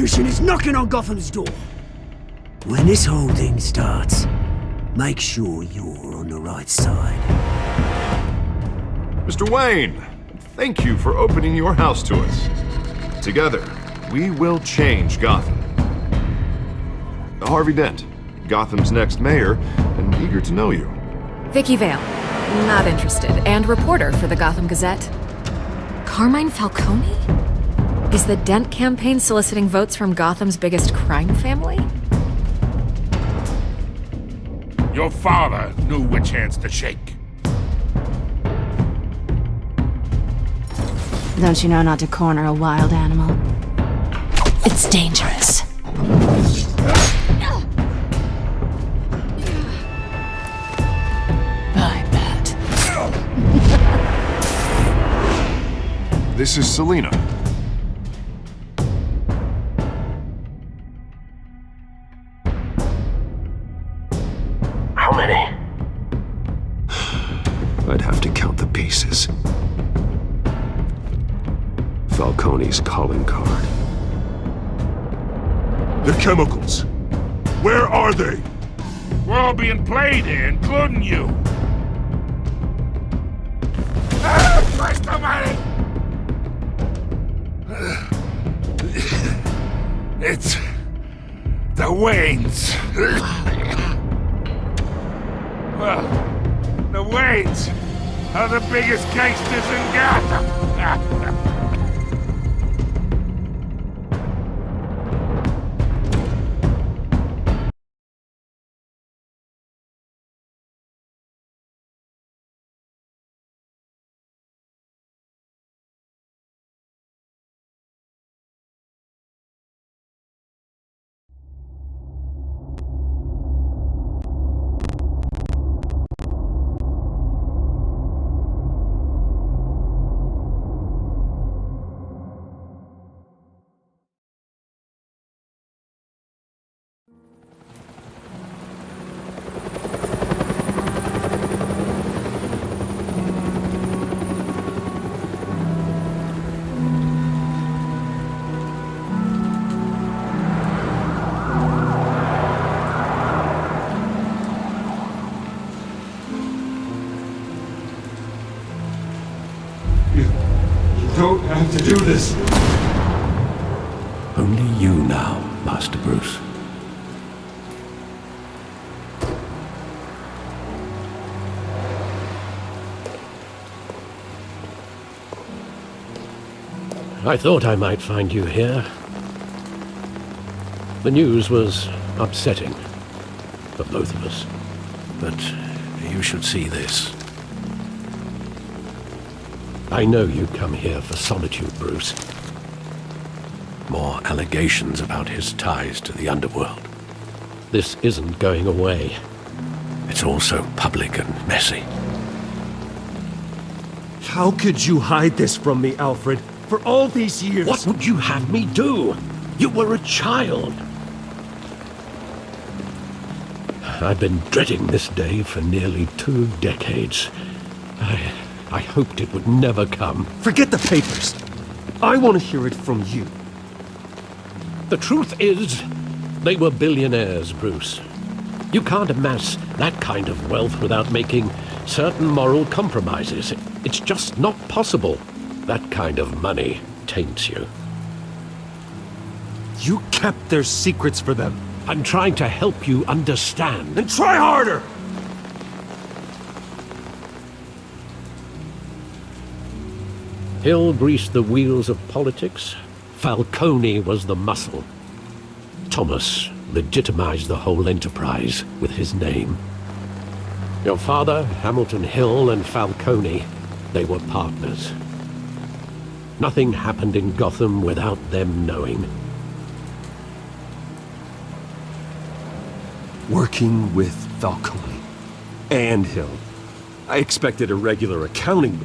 revolution is knocking on Gotham's door. When this whole thing starts, make sure you're on the right side. Mr. Wayne, thank you for opening your house to us. Together, we will change Gotham. Harvey Dent, Gotham's next mayor, and eager to know you. Vicky Vale, not interested, and reporter for the Gotham Gazette. Carmine Falcone? Is the Dent campaign soliciting votes from Gotham's biggest crime family? Your father knew which hands to shake. Don't you know not to corner a wild animal? It's dangerous. I bet. This is Selina. How many? I'd have to count the pieces. Falcone's calling card. The chemicals. Where are they? We're all being played here, including you. Christ almighty! It's the Waynes. Well, the Waynes are the biggest gangsters in Gotham. Don't have to do this. Only you now, Master Bruce. I thought I might find you here. The news was upsetting for both of us. But you should see this. I know you come here for solitude, Bruce. More allegations about his ties to the underworld. This isn't going away. It's all so public and messy. How could you hide this from me, Alfred? For all these years... What would you have me do? You were a child. I've been dreading this day for nearly 2 decades. I hoped it would never come. Forget the papers. I want to hear it from you. The truth is, they were billionaires, Bruce. You can't amass that kind of wealth without making certain moral compromises. It's just not possible. That kind of money taints you. You kept their secrets for them. I'm trying to help you understand. Then try harder! Hill greased the wheels of politics. Falcone was the muscle. Thomas legitimized the whole enterprise with his name. Your father, Hamilton Hill, and Falcone, they were partners. Nothing happened in Gotham without them knowing. Working with Falcone and Hill. I expected a regular accounting,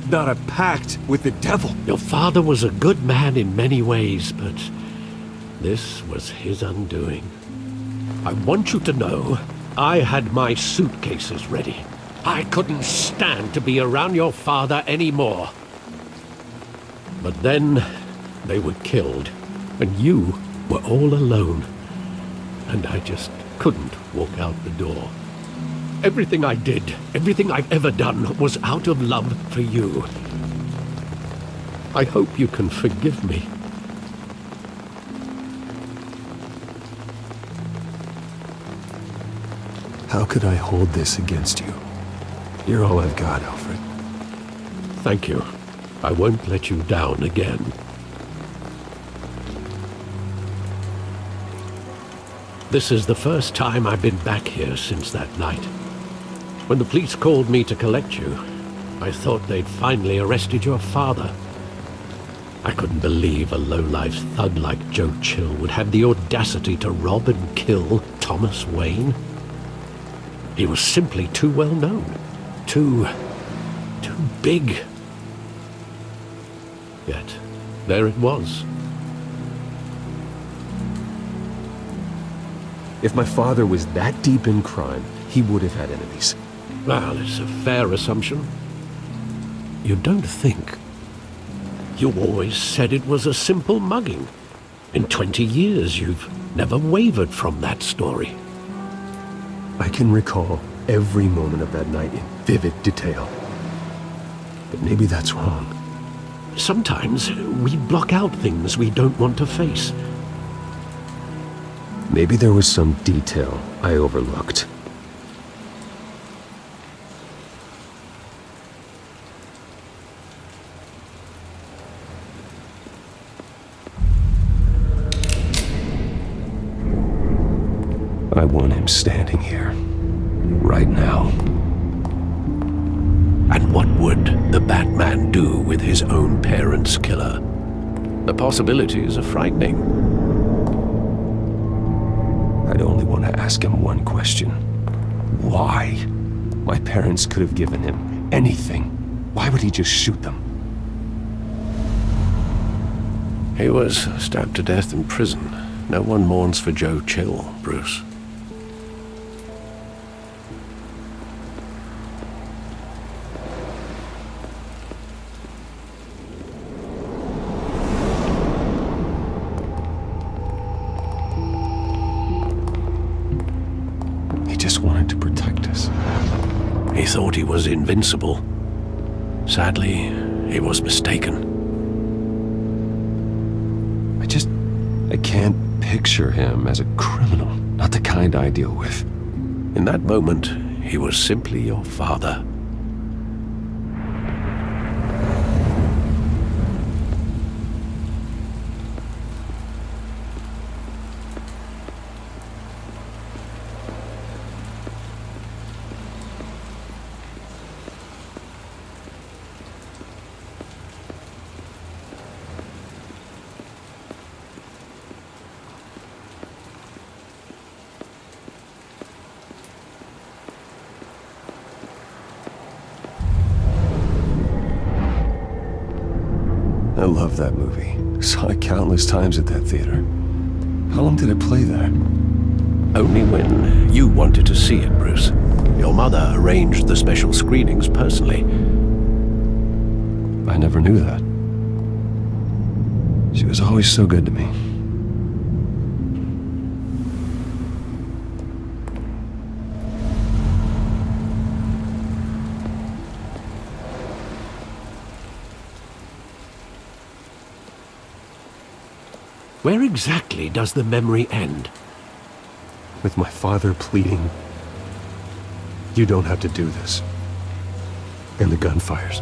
not a pact with the devil. Your father was a good man in many ways, but this was his undoing. I want you to know, I had my suitcases ready. I couldn't stand to be around your father anymore. But then, they were killed, and you were all alone, and I just couldn't walk out the door. Everything I did, everything I've ever done, was out of love for you. I hope you can forgive me. How could I hold this against you? You're all I've got, Alfred. Thank you. I won't let you down again. This is the first time I've been back here since that night. When the police called me to collect you, I thought they'd finally arrested your father. I couldn't believe a low-life thug like Joe Chill would have the audacity to rob and kill Thomas Wayne. He was simply too well known. Too big. Yet, there it was. If my father was that deep in crime, he would have had enemies. Well, it's a fair assumption. You don't think? You always said it was a simple mugging. In 20 years, you've never wavered from that story. I can recall every moment of that night in vivid detail. But maybe that's wrong. Sometimes we block out things we don't want to face. Maybe there was some detail I overlooked. I want him standing here, right now. And what would the Batman do with his own parents' killer? The possibilities are frightening. I'd only want to ask him one question. Why? My parents could have given him anything. Why would he just shoot them? He was stabbed to death in prison. No one mourns for Joe Chill, Bruce. Wanted to protect us. He thought he was invincible. Sadly, he was mistaken. I can't picture him as a criminal, not the kind I deal with. In that moment, he was simply your father. I love that movie. Saw it countless times at that theater. How long did it play there? Only when you wanted to see it, Bruce. Your mother arranged the special screenings personally. I never knew that. She was always so good to me. Where exactly does the memory end? With my father pleading, "You don't have to do this." And the gun fires.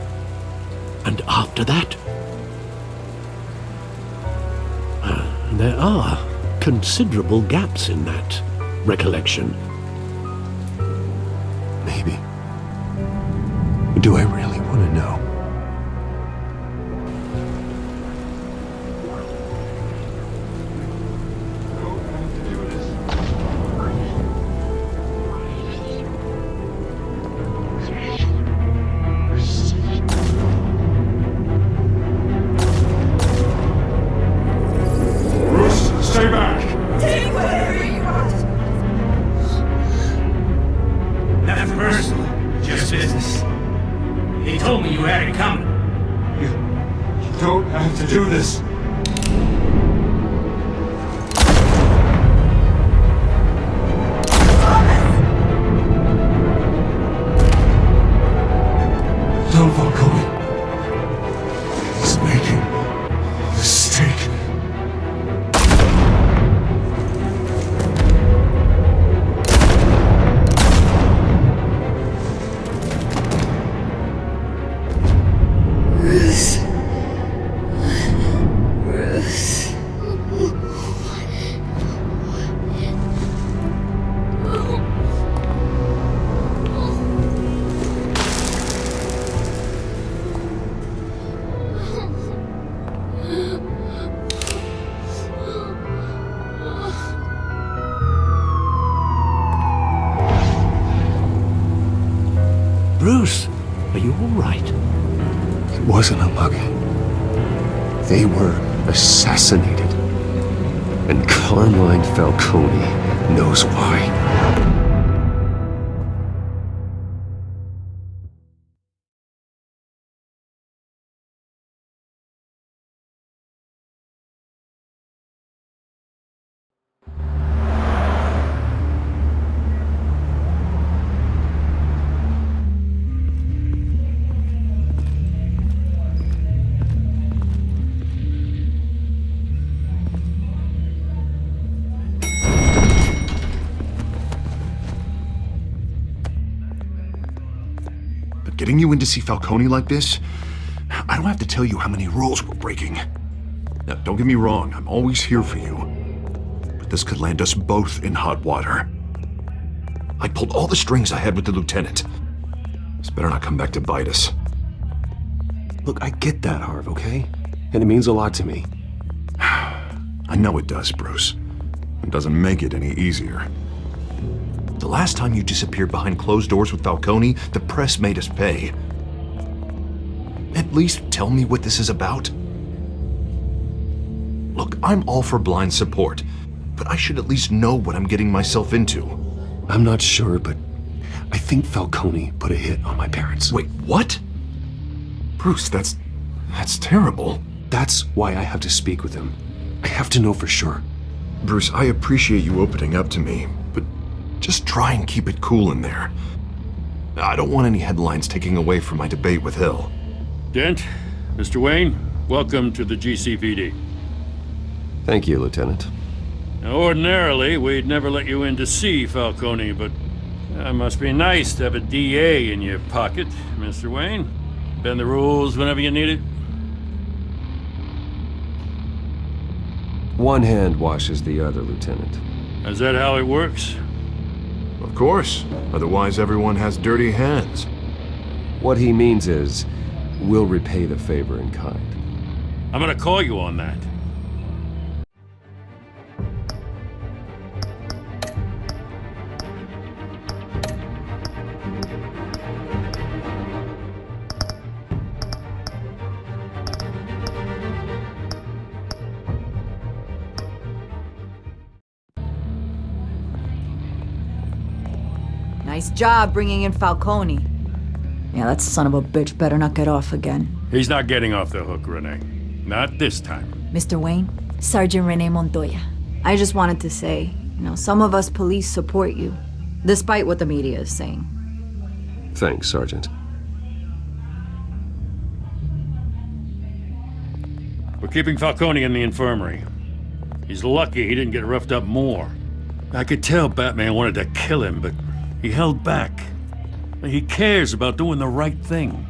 And after that? There are considerable gaps in that recollection. Maybe. Do I really want to know? Stay back! Take whatever you want. Nothing personal, just business. He told me you had it coming. You don't have to do this. Bruce, are you all right? It wasn't a mug. They were assassinated. And Carmine Falcone knows why. But getting you in to see Falcone like this, I don't have to tell you how many rules we're breaking. Now, don't get me wrong, I'm always here for you. But this could land us both in hot water. I pulled all the strings I had with the lieutenant. This better not come back to bite us. Look, I get that, Harv, okay? And it means a lot to me. I know it does, Bruce. It doesn't make it any easier. The last time you disappeared behind closed doors with Falcone, the press made us pay. At least tell me what this is about. Look, I'm all for blind support, but I should at least know what I'm getting myself into. I'm not sure, but I think Falcone put a hit on my parents. Wait, what? Bruce, that's terrible. That's why I have to speak with him. I have to know for sure. Bruce, I appreciate you opening up to me, but just try and keep it cool in there. I don't want any headlines taking away from my debate with Hill. Dent, Mr. Wayne, welcome to the GCPD. Thank you, Lieutenant. Now, ordinarily, we'd never let you in to see Falcone, but it must be nice to have a DA in your pocket, Mr. Wayne. Bend the rules whenever you need it. One hand washes the other, Lieutenant. Is that how it works? Of course. Otherwise, everyone has dirty hands. What he means is, we'll repay the favor in kind. I'm gonna call you on that. Nice job bringing in Falcone. Yeah, that son of a bitch better not get off again. He's not getting off the hook, Renee. Not this time. Mr. Wayne, Sergeant Renee Montoya. I just wanted to say, some of us police support you, despite what the media is saying. Thanks, Sergeant. We're keeping Falcone in the infirmary. He's lucky he didn't get roughed up more. I could tell Batman wanted to kill him, but he held back. He cares about doing the right thing.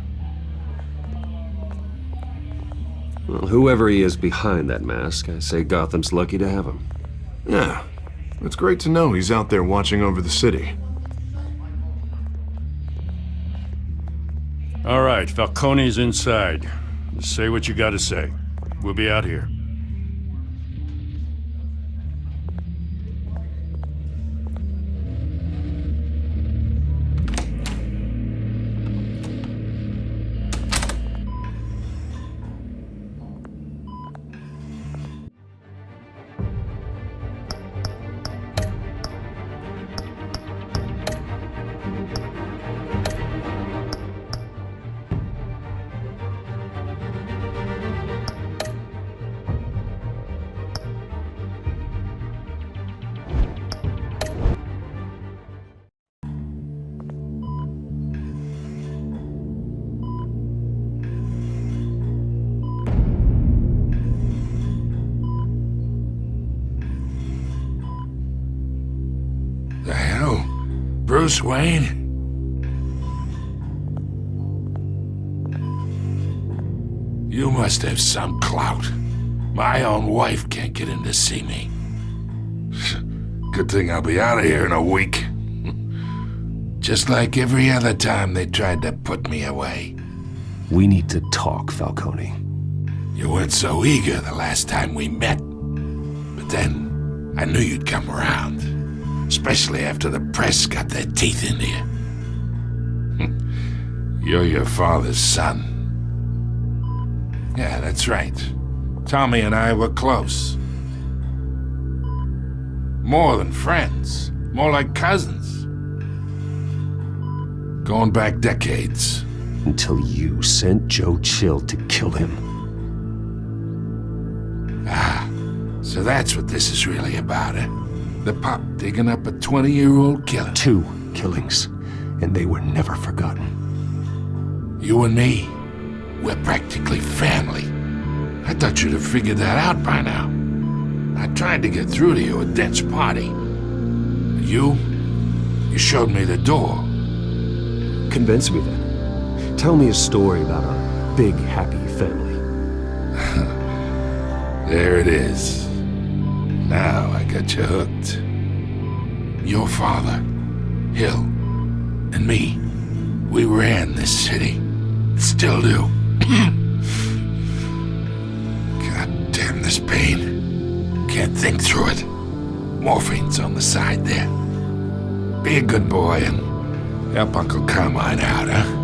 Well, whoever he is behind that mask, I say Gotham's lucky to have him. Yeah, it's great to know he's out there watching over the city. All right, Falcone's inside. Just say what you gotta say. We'll be out here. The hell? Bruce Wayne? You must have some clout. My own wife can't get in to see me. Good thing I'll be out of here in a week. Just like every other time they tried to put me away. We need to talk, Falcone. You weren't so eager the last time we met. But then, I knew you'd come around. Especially after the press got their teeth into you. You're your father's son. Yeah, that's right. Tommy and I were close. More than friends. More like cousins. Going back decades. Until you sent Joe Chill to kill him. Ah, so that's what this is really about, eh? The pup digging up a 20-year-old killer. 2 killings, and they were never forgotten. You and me, we're practically family. I thought you'd have figured that out by now. I tried to get through to you at Dent's party. You showed me the door. Convince me then. Tell me a story about our big, happy family. There it is. Now I got you hooked. Your father, Hill, and me, we ran this city. Still do. God damn this pain. Can't think through it. Morphine's on the side there. Be a good boy and help Uncle Carmine out, huh?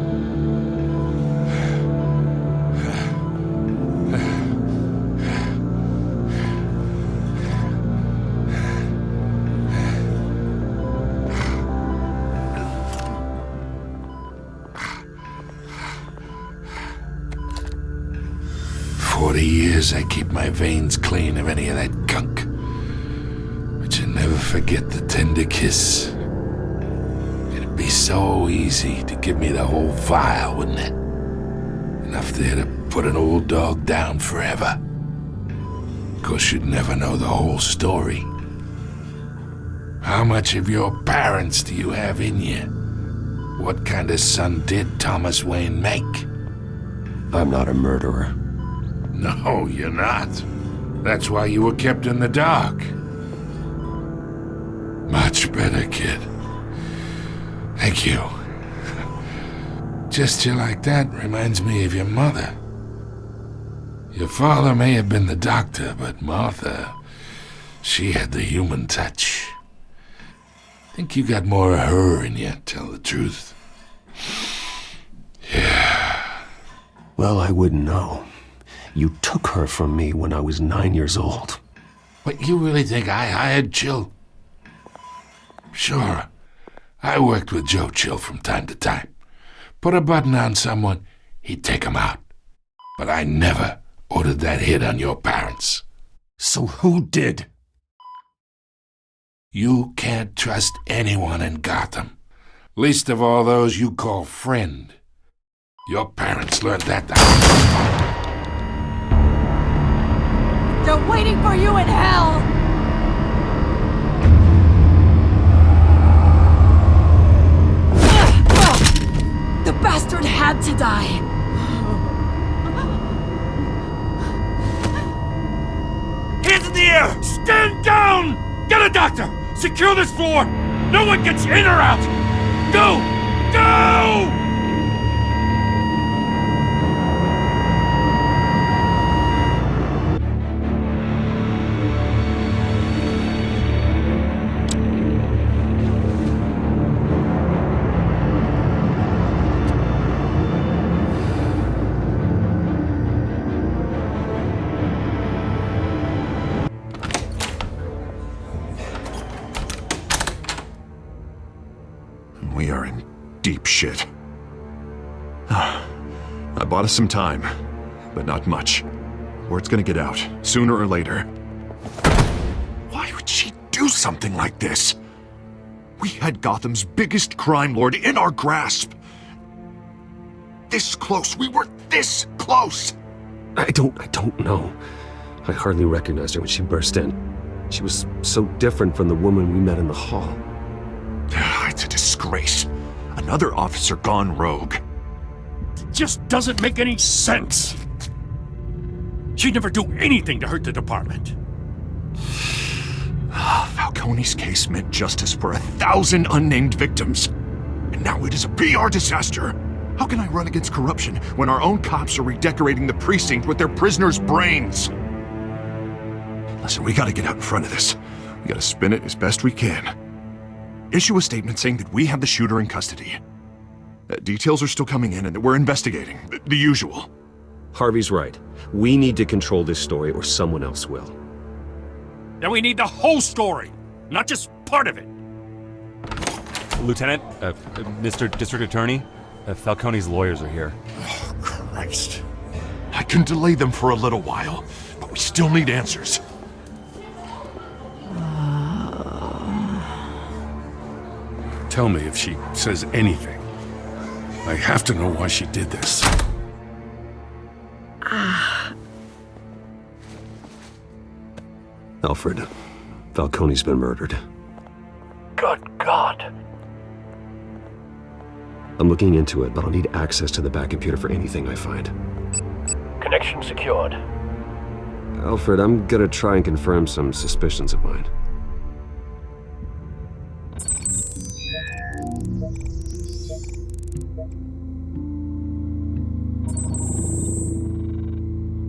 40 years I keep my veins clean of any of that gunk. But you never forget the tender kiss. It'd be so easy to give me the whole vial, wouldn't it? Enough there to put an old dog down forever. Of course, you'd never know the whole story. How much of your parents do you have in you? What kind of son did Thomas Wayne make? I'm not a murderer. No, you're not. That's why you were kept in the dark. Much better, kid. Thank you. Gesture like that reminds me of your mother. Your father may have been the doctor, but Martha, she had the human touch. Think you got more of her in you, tell the truth. Yeah. Well, I wouldn't know. You took her from me when I was 9 years old. What, you really think I hired Chill? Sure. I worked with Joe Chill from time to time. Put a button on someone, he'd take him out. But I never ordered that hit on your parents. So who did? You can't trust anyone in Gotham. Least of all those you call friend. Your parents learned that the They're waiting for you in hell! The bastard had to die! Hands in the air! Stand down! Get a doctor! Secure this floor! No one gets in or out! Go! Go! We are in deep shit. I bought us some time, but not much. Word's gonna get out, sooner or later. Why would she do something like this? We had Gotham's biggest crime lord in our grasp. This close, we were this close! I don't know. I hardly recognized her when she burst in. She was so different from the woman we met in the hall. It's a disgrace. Another officer gone rogue. It just doesn't make any sense. She'd never do anything to hurt the department. Falcone's case meant justice for 1,000 unnamed victims. And now it is a PR disaster. How can I run against corruption when our own cops are redecorating the precinct with their prisoners' brains? Listen, we gotta get out in front of this. We gotta spin it as best we can. Issue a statement saying that we have the shooter in custody. Details are still coming in, and we're investigating. The usual. Harvey's right. We need to control this story, or someone else will. Then we need the whole story, not just part of it. Lieutenant, Mr. District Attorney, Falcone's lawyers are here. Oh, Christ. I can delay them for a little while, but we still need answers. Tell me if she says anything. I have to know why she did this. Alfred, Falcone's been murdered. Good God. I'm looking into it, but I'll need access to the back computer for anything I find. Connection secured. Alfred, I'm gonna try and confirm some suspicions of mine.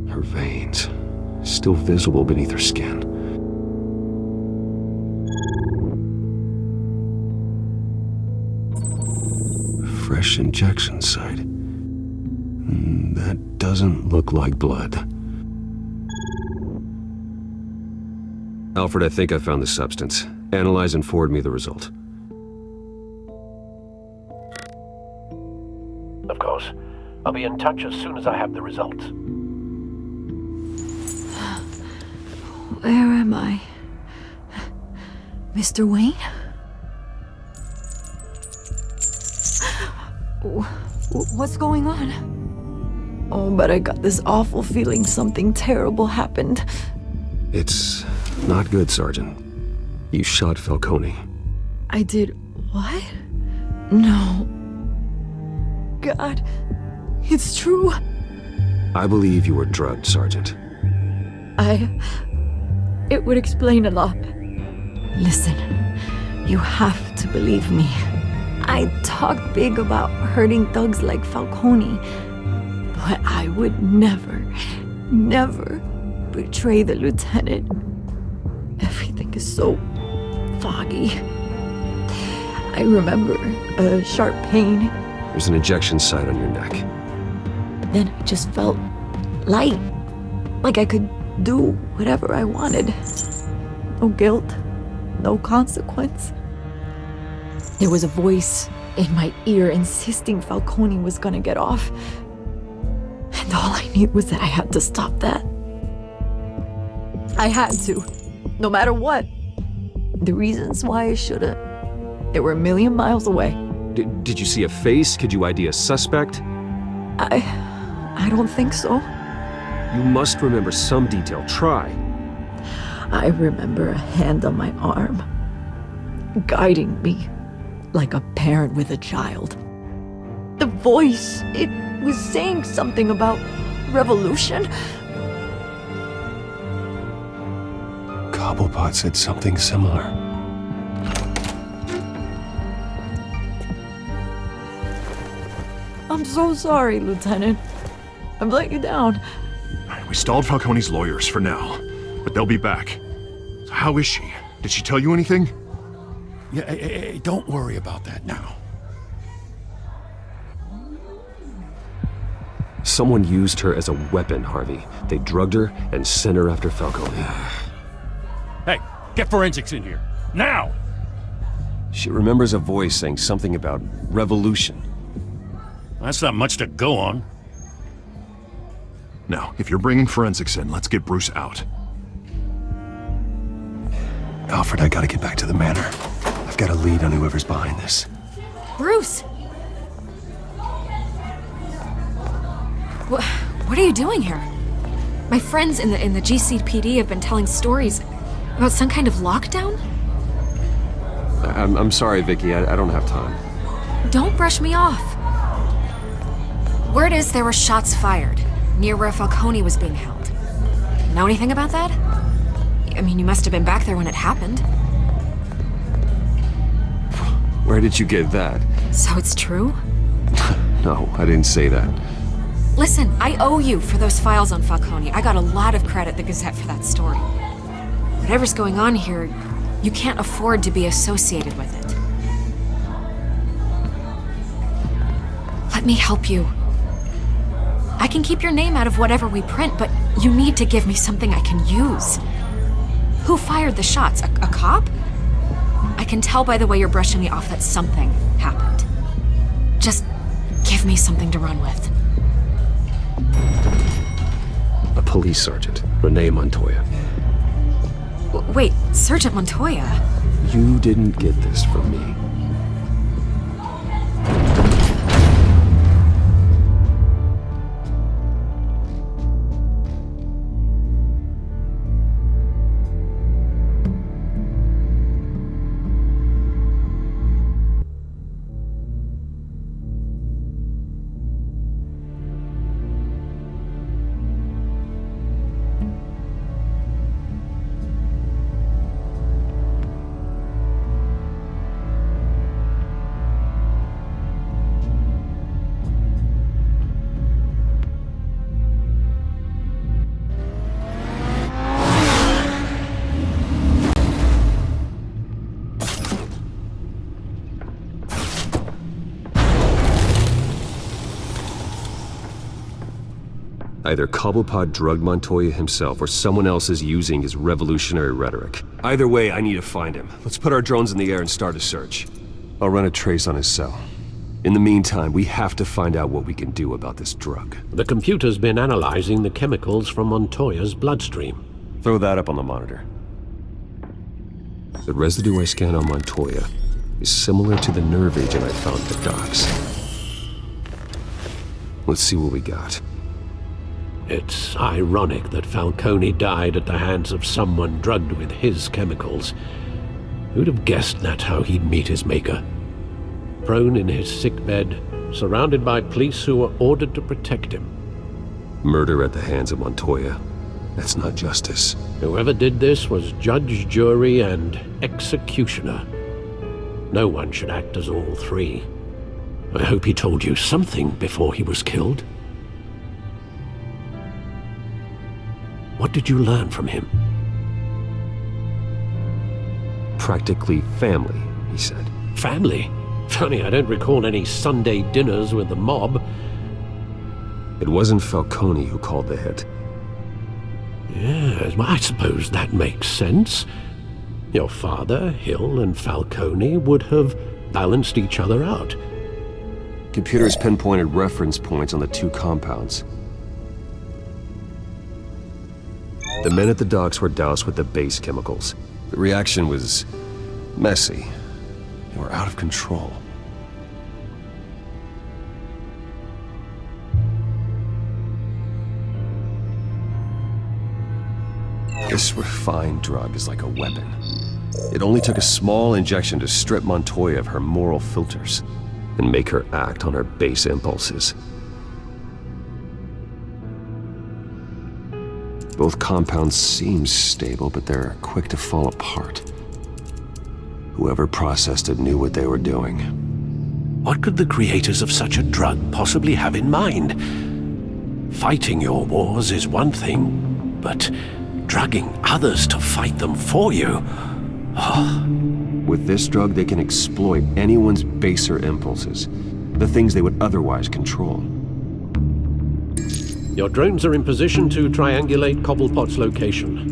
Her veins, still visible beneath her skin. Fresh injection site. That doesn't look like blood. Alfred, I think I found the substance. Analyze and forward me the result. Of course. I'll be in touch as soon as I have the results. Where am I? Mr. Wayne? What's going on? Oh, but I got this awful feeling something terrible happened. It's not good, Sergeant. You shot Falcone. I did what? No. God, it's true. I believe you were drugged, Sergeant. It would explain a lot. Listen, you have to believe me. I talk big about hurting thugs like Falcone, but I would never betray the lieutenant. Everything is so foggy. I remember a sharp pain. There's an injection site on your neck. Then I just felt light, like I could do whatever I wanted. No guilt, no consequence. There was a voice in my ear insisting Falcone was gonna get off. And all I knew was that I had to stop that. I had to, no matter what. The reasons why I shouldn't, they were a million miles away. Did you see a face? Could you ID a suspect? I don't think so. You must remember some detail. Try. I remember a hand on my arm, guiding me like a parent with a child. The voice, it was saying something about revolution. Cobblepot said something similar. I'm so sorry, Lieutenant. I've let you down. We stalled Falcone's lawyers for now, but they'll be back. So how is she? Did she tell you anything? Yeah, hey, don't worry about that now. Someone used her as a weapon, Harvey. They drugged her and sent her after Falcone. Hey, get forensics in here. Now! She remembers a voice saying something about revolution. That's not much to go on. Now, if you're bringing forensics in, let's get Bruce out. Alfred, I gotta get back to the manor. I've got a lead on whoever's behind this. Bruce! What are you doing here? My friends in the GCPD have been telling stories about some kind of lockdown? I'm sorry, Vicky. I don't have time. Don't brush me off. Word is there were shots fired near where Falcone was being held. Know anything about that? I mean, you must have been back there when it happened. Where did you get that? So it's true? No, I didn't say that. Listen, I owe you for those files on Falcone. I got a lot of credit at the Gazette for that story. Whatever's going on here, you can't afford to be associated with it. Let me help you. I can keep your name out of whatever we print, but you need to give me something I can use. Who fired the shots? A cop? I can tell by the way you're brushing me off that something happened. Just give me something to run with. A police sergeant, Renee Montoya. Wait, Sergeant Montoya? You didn't get this from me. Either Cobblepot drugged Montoya himself, or someone else is using his revolutionary rhetoric. Either way, I need to find him. Let's put our drones in the air and start a search. I'll run a trace on his cell. In the meantime, we have to find out what we can do about this drug. The computer's been analyzing the chemicals from Montoya's bloodstream. Throw that up on the monitor. The residue I scan on Montoya is similar to the nerve agent I found at the docks. Let's see what we got. It's ironic that Falcone died at the hands of someone drugged with his chemicals. Who'd have guessed that's how he'd meet his maker? Prone in his sickbed, surrounded by police who were ordered to protect him. Murder at the hands of Montoya. That's not justice. Whoever did this was judge, jury, and executioner. No one should act as all three. I hope he told you something before he was killed. What did you learn from him? Practically family, he said. Family? Funny, I don't recall any Sunday dinners with the mob. It wasn't Falcone who called the hit. Yes, well, I suppose that makes sense. Your father, Hill, and Falcone would have balanced each other out. Computers pinpointed reference points on the two compounds. The men at the docks were doused with the base chemicals. The reaction was messy. They were out of control. This refined drug is like a weapon. It only took a small injection to strip Montoya of her moral filters and make her act on her base impulses. Both compounds seem stable, but they're quick to fall apart. Whoever processed it knew what they were doing. What could the creators of such a drug possibly have in mind? Fighting your wars is one thing, but drugging others to fight them for you? Oh. With this drug, they can exploit anyone's baser impulses, the things they would otherwise control. Your drones are in position to triangulate Cobblepot's location.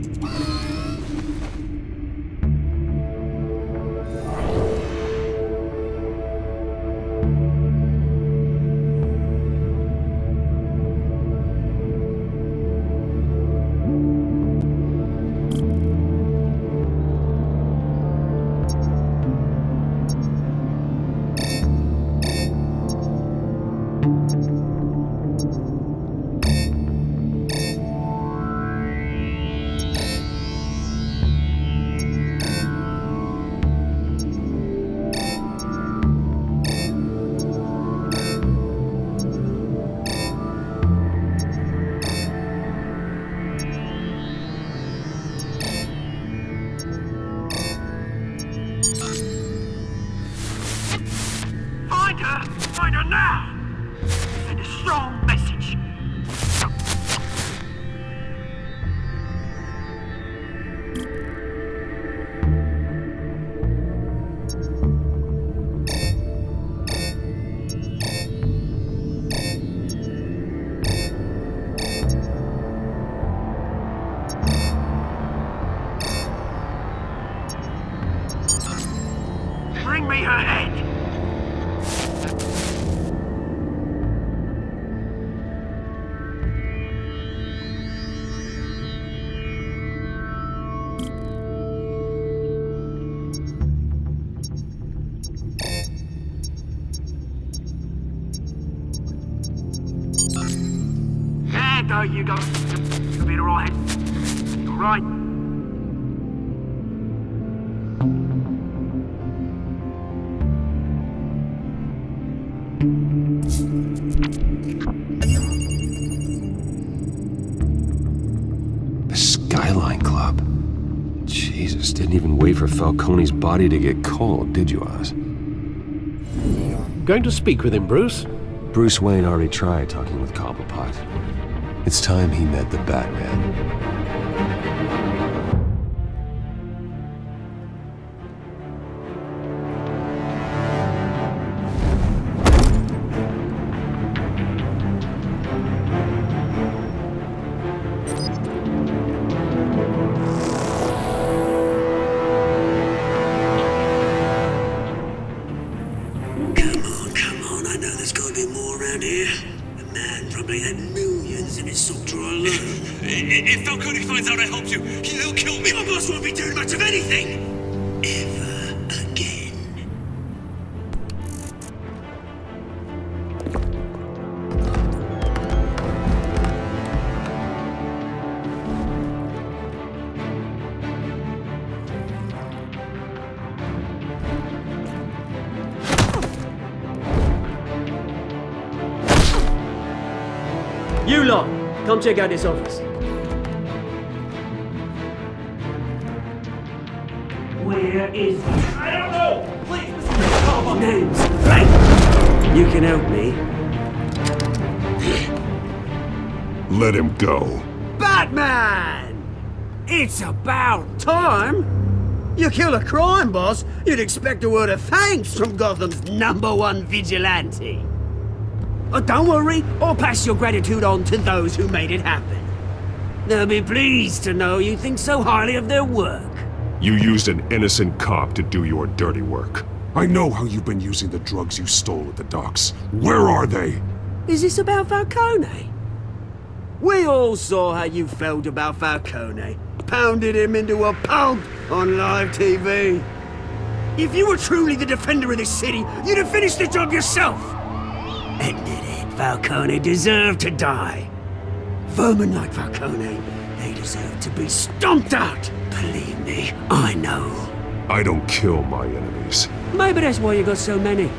Find her now! Send a strong message. though, you go. You'll be alright. Alright. The Skyline Club. Jesus, didn't even wait for Falcone's body to get cold, did you, Oz? Going to speak with him, Bruce? Bruce Wayne already tried talking with Cobblepot. It's time he met the Batman. Come on, I know there's gotta be more around here. The man probably had millions in his soul drawer alone. If Falcone finds out I helped you, he'll kill me. Your boss won't be doing much of anything! Ever again. You lot, come check out this office. Where is he? I don't know. Please, Mr. Name's right. You can help me. Let him go. Batman! It's about time! You kill a crime boss, you'd expect a word of thanks from Gotham's #1 vigilante. Oh, don't worry, I'll pass your gratitude on to those who made it happen. They'll be pleased to know you think so highly of their work. You used an innocent cop to do your dirty work. I know how you've been using the drugs you stole at the docks. Where are they? Is this about Falcone? We all saw how you felt about Falcone. Pounded him into a pulp on live TV. If you were truly the defender of this city, you'd have finished the job yourself. Admit it, Falcone deserved to die. Vermin like Falcone, they deserve to be stomped out. Believe me, I know. I don't kill my enemies. Maybe that's why you got so many.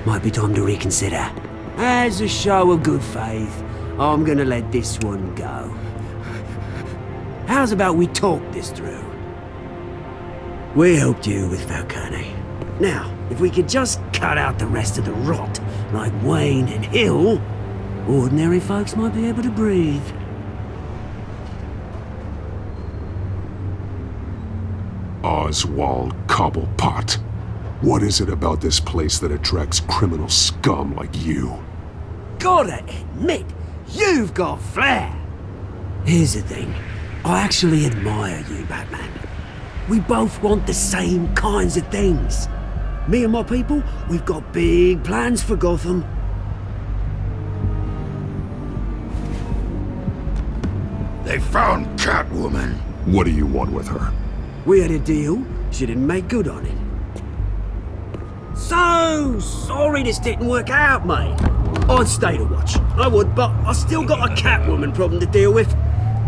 Might be time to reconsider. As a show of good faith, I'm gonna let this one go. How's about we talk this through? We helped you with Falcone. Now, if we could just cut out the rest of the rot, like Wayne and Hill, ordinary folks might be able to breathe. Oswald Cobblepot. What is it about this place that attracts criminal scum like you? Gotta admit, you've got flair. Here's the thing. I actually admire you, Batman. We both want the same kinds of things. Me and my people, we've got big plans for Gotham. They found Catwoman. What do you want with her? We had a deal. She didn't make good on it. So sorry this didn't work out, mate. I'd stay to watch. I would, but I still got a Catwoman problem to deal with.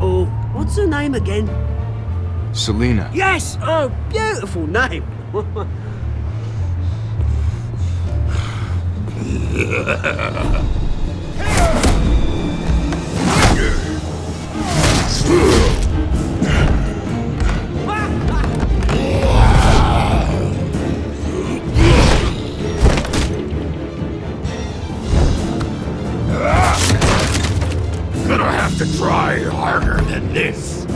Oh, what's her name again? Selina. Yes! Oh, beautiful name. Gonna have to try harder than this.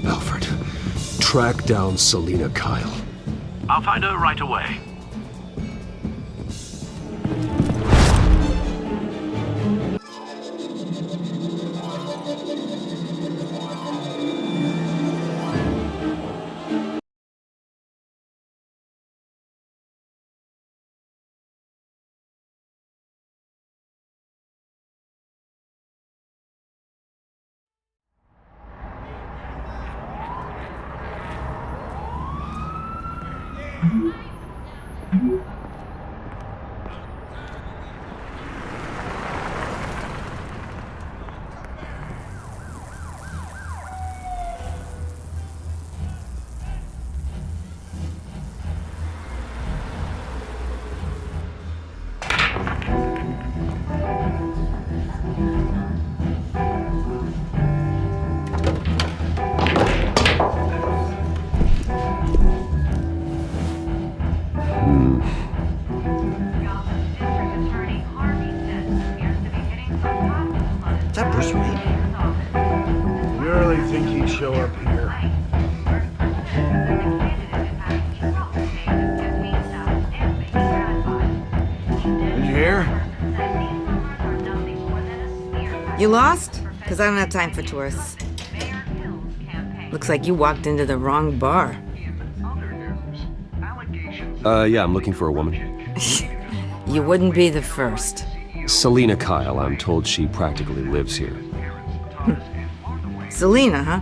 Alfred, track down Selina Kyle. I'll find her right away. really think he'd show up here? Did you hear? You lost? Because I don't have time for tourists. Looks like you walked into the wrong bar. Yeah, I'm looking for a woman. You wouldn't be the first. Selina Kyle, I'm told she practically lives here. Selina, huh?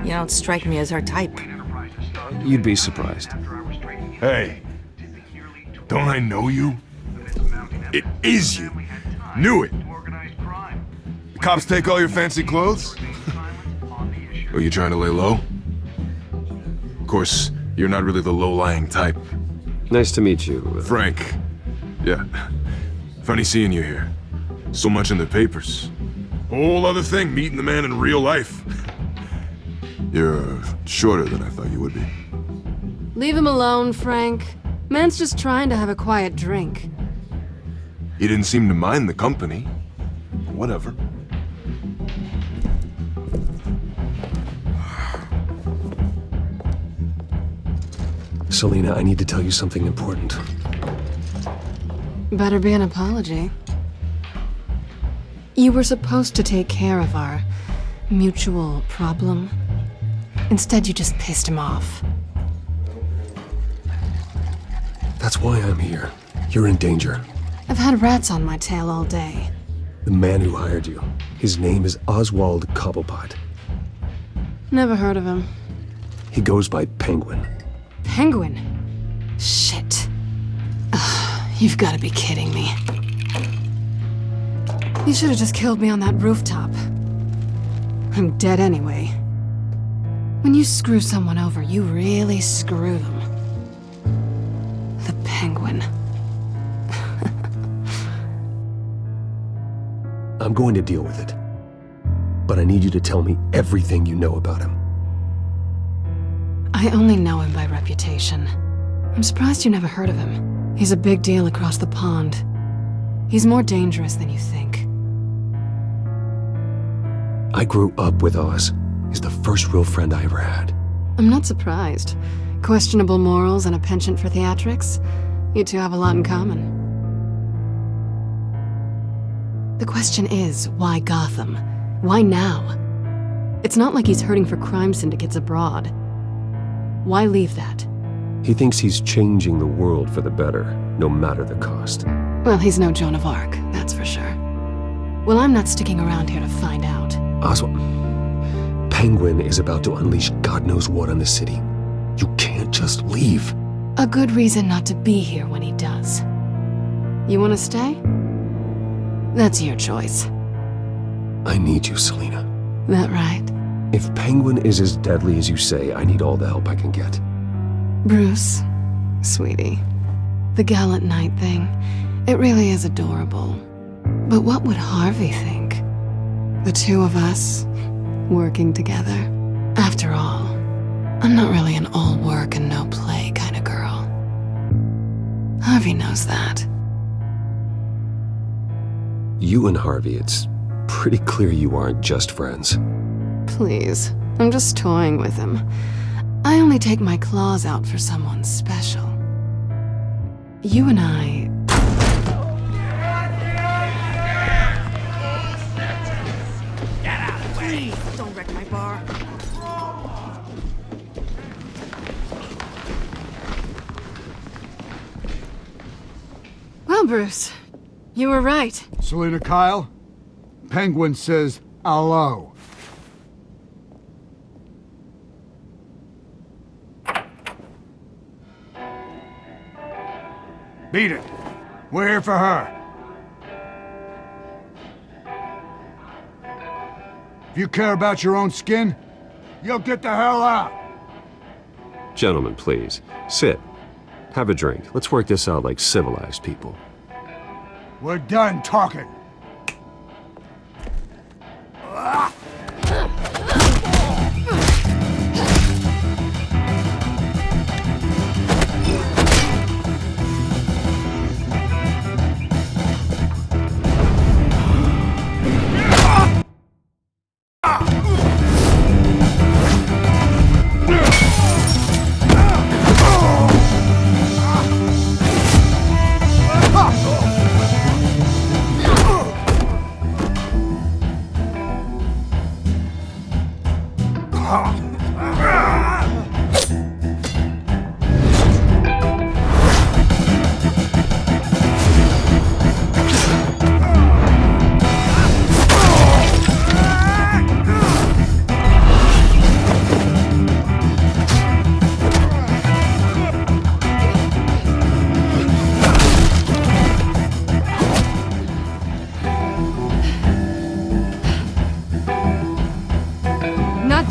You don't strike me as her type. You'd be surprised. Hey, don't I know you? It is you. Knew it. The cops take all your fancy clothes? Are you trying to lay low? Of course, you're not really the low-lying type. Nice to meet you. Frank. Yeah. Funny seeing you here. So much in the papers. Whole other thing, meeting the man in real life. You're shorter than I thought you would be. Leave him alone, Frank. Man's just trying to have a quiet drink. He didn't seem to mind the company. Whatever. Selina, I need to tell you something important. Better be an apology. You were supposed to take care of our mutual problem. Instead, you just pissed him off. That's why I'm here. You're in danger. I've had rats on my tail all day. The man who hired you, his name is Oswald Cobblepot. Never heard of him. He goes by Penguin. Penguin? Shit. Ugh, you've got to be kidding me. You should have just killed me on that rooftop. I'm dead anyway. When you screw someone over, you really screw them. The Penguin. I'm going to deal with it. But I need you to tell me everything you know about him. I only know him by reputation. I'm surprised you never heard of him. He's a big deal across the pond. He's more dangerous than you think. I grew up with Oz. He's the first real friend I ever had. I'm not surprised. Questionable morals and a penchant for theatrics. You two have a lot in common. The question is, why Gotham? Why now? It's not like he's hurting for crime syndicates abroad. Why leave that? He thinks he's changing the world for the better, no matter the cost. Well, he's no Joan of Arc, that's for sure. Well, I'm not sticking around here to find out. Oswald, Penguin is about to unleash God knows what on the city. You can't just leave. A good reason not to be here when he does. You want to stay? That's your choice. I need you, Selina. That right? If Penguin is as deadly as you say, I need all the help I can get. Bruce, sweetie, the gallant knight thing, it really is adorable. But what would Harvey think? The two of us, working together. After all, I'm not really an all work and no play kind of girl. Harvey knows that. You and Harvey, it's pretty clear you aren't just friends. Please, I'm just toying with him. I only take my claws out for someone special. You and I... Get out of the way! Please, don't wreck my bar. Well, Bruce, you were right. Selina Kyle, Penguin says hello. Beat it. We're here for her. If you care about your own skin, you'll get the hell out. Gentlemen, please, sit. Have a drink. Let's work this out like civilized people. We're done talking.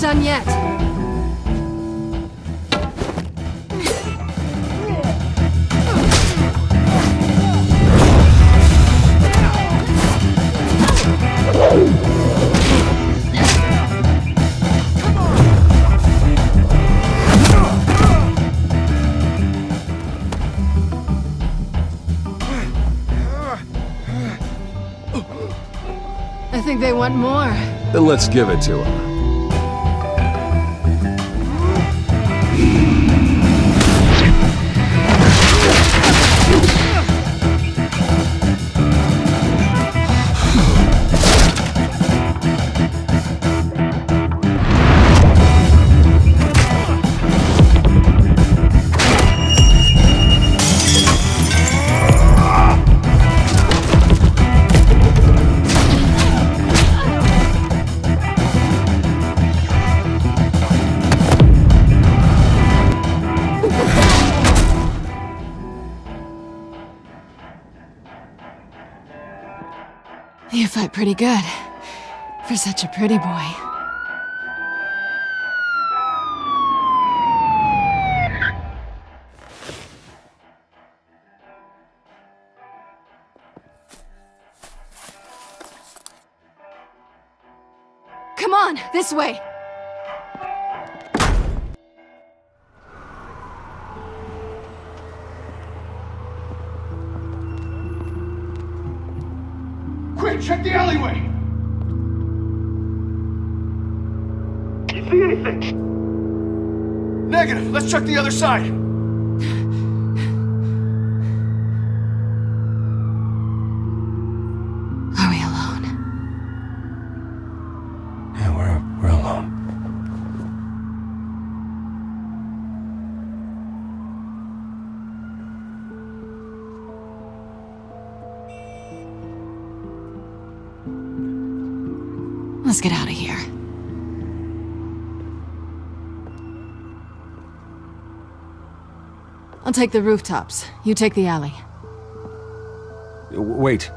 done yet. I think they want more. Then let's give it to them. You fight pretty good. For such a pretty boy. Come on, this way! Quick, check the alleyway! You see anything? Negative. Let's check the other side. Are we alone? Yeah, we're alone. Let's get out of here. I'll take the rooftops. You take the alley. Wait.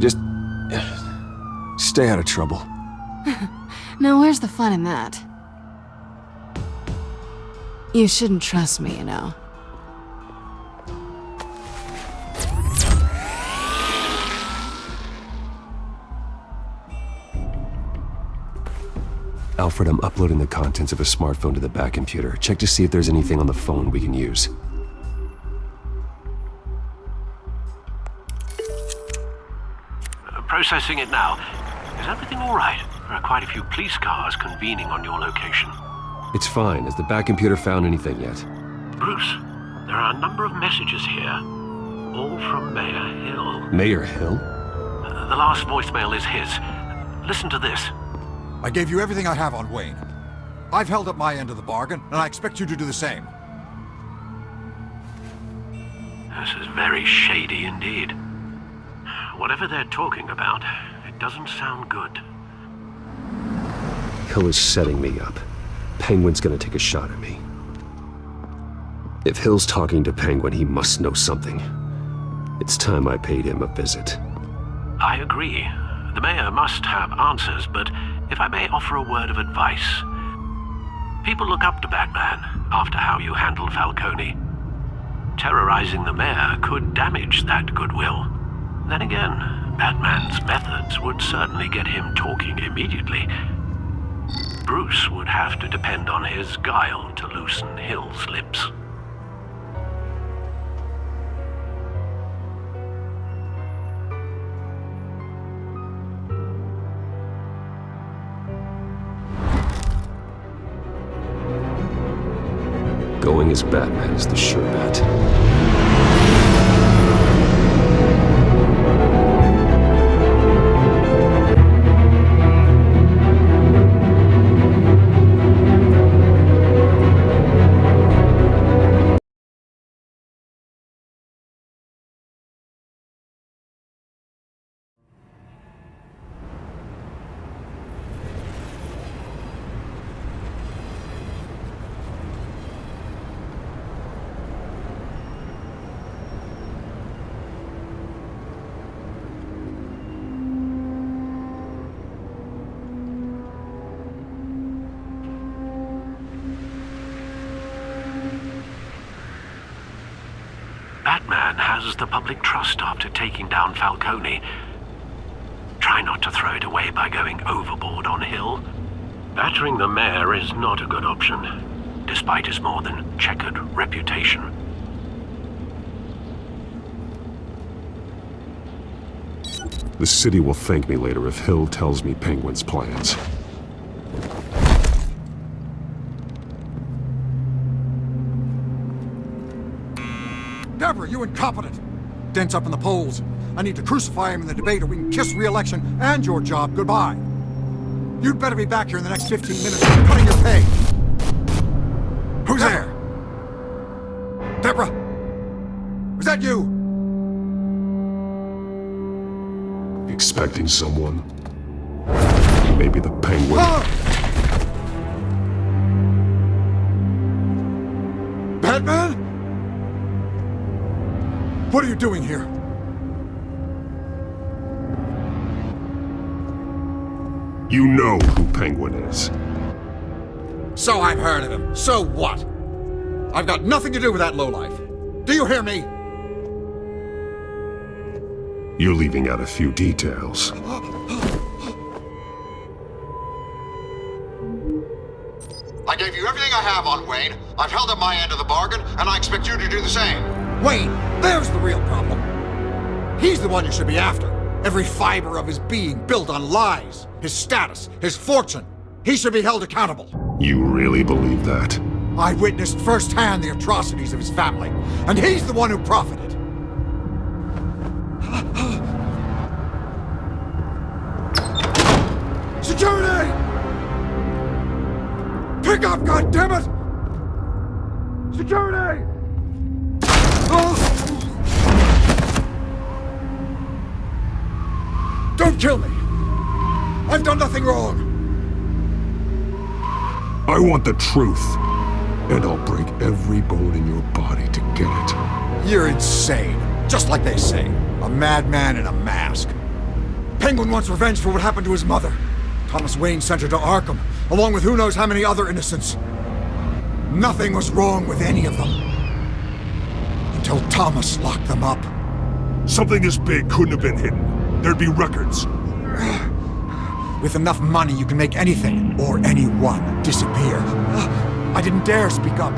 Just stay out of trouble. Now, where's the fun in that? You shouldn't trust me, you know. Alfred, I'm uploading the contents of a smartphone to the back computer. Check to see if there's anything on the phone we can use. Processing it now. Is everything all right? There are quite a few police cars convening on your location. It's fine. Has the back computer found anything yet? Bruce, there are a number of messages here. All from Mayor Hill. Mayor Hill? The last voicemail is his. Listen to this. I gave you everything I have on Wayne. I've held up my end of the bargain, and I expect you to do the same. This is very shady indeed. Whatever they're talking about, it doesn't sound good. Hill is setting me up. Penguin's gonna take a shot at me. If Hill's talking to Penguin, he must know something. It's time I paid him a visit. I agree. The mayor must have answers, but if I may offer a word of advice. People look up to Batman after how you handled Falcone. Terrorizing the mayor could damage that goodwill. Then again, Batman's methods would certainly get him talking immediately. Bruce would have to depend on his guile to loosen Hill's lips. Going as Batman is the sure bet. has the public trust after taking down Falcone. Try not to throw it away by going overboard on Hill. Battering the mayor is not a good option, despite his more than checkered reputation. The city will thank me later if Hill tells me Penguin's plans. Deborah, you incompetent! Dent's up in the polls. I need to crucify him in the debate or we can kiss re-election and your job goodbye. You'd better be back here in the next 15 minutes or I'm cutting your pay. Who's there? Deborah? Was that you? Expecting someone? Maybe the Penguin? Batman? What are you doing here? You know who Penguin is. So I've heard of him. So what? I've got nothing to do with that lowlife. Do you hear me? You're leaving out a few details. I gave you everything I have on Wayne. I've held up my end of the bargain, and I expect you to do the same. Wayne, there's the real problem. He's the one you should be after. Every fiber of his being built on lies. His status, his fortune. He should be held accountable. You really believe that? I witnessed firsthand the atrocities of his family, and he's the one who profited. Security! Pick up, goddammit! Security! Don't kill me! I've done nothing wrong! I want the truth, and I'll break every bone in your body to get it. You're insane. Just like they say. A madman in a mask. Penguin wants revenge for what happened to his mother. Thomas Wayne sent her to Arkham, along with who knows how many other innocents. Nothing was wrong with any of them. Until Thomas locked them up. Something this big couldn't have been hidden. There'd be records. With enough money, you can make anything, or anyone, disappear. I didn't dare speak up.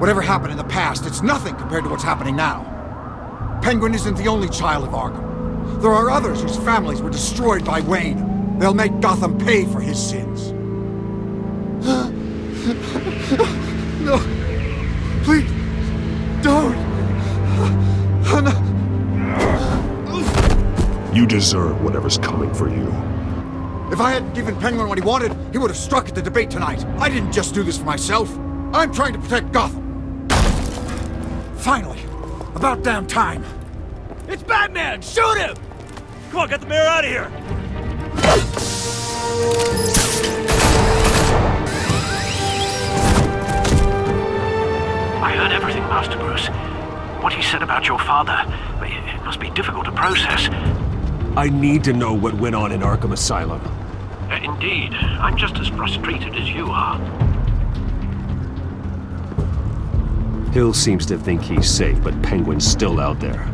Whatever happened in the past, it's nothing compared to what's happening now. Penguin isn't the only child of Arkham. There are others whose families were destroyed by Wayne. They'll make Gotham pay for his sins. No. Please. Don't. No. You deserve whatever's coming for you. If I hadn't given Penguin what he wanted, he would have struck at the debate tonight. I didn't just do this for myself. I'm trying to protect Gotham. Finally. About damn time. It's Batman! Shoot him! Come on, get the mayor out of here! I heard everything, Master Bruce. What he said about your father, it must be difficult to process. I need to know what went on in Arkham Asylum. Indeed. I'm just as frustrated as you are. Hill seems to think he's safe, but Penguin's still out there.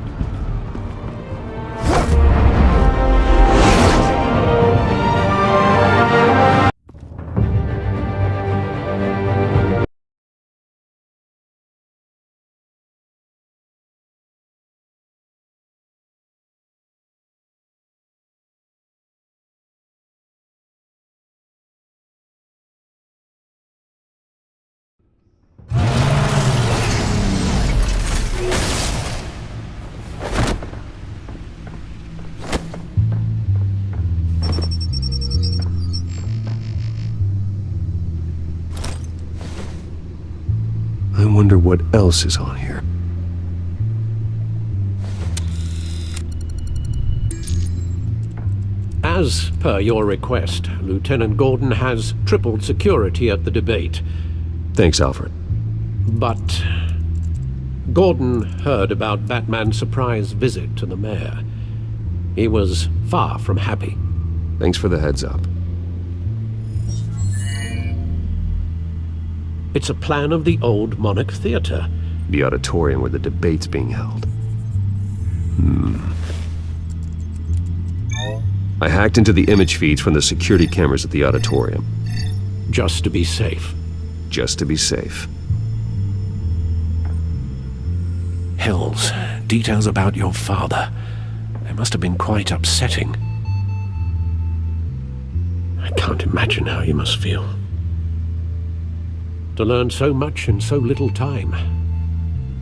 I wonder what else is on here. As per your request, Lieutenant Gordon has tripled security at the debate. Thanks, Alfred. But Gordon heard about Batman's surprise visit to the mayor. He was far from happy. Thanks for the heads up. It's a plan of the old Monarch Theater. The auditorium where the debate's being held. I hacked into the image feeds from the security cameras at the auditorium. Just to be safe. Just to be safe. Hills, details about your father. They must have been quite upsetting. I can't imagine how you must feel. To learn so much in so little time.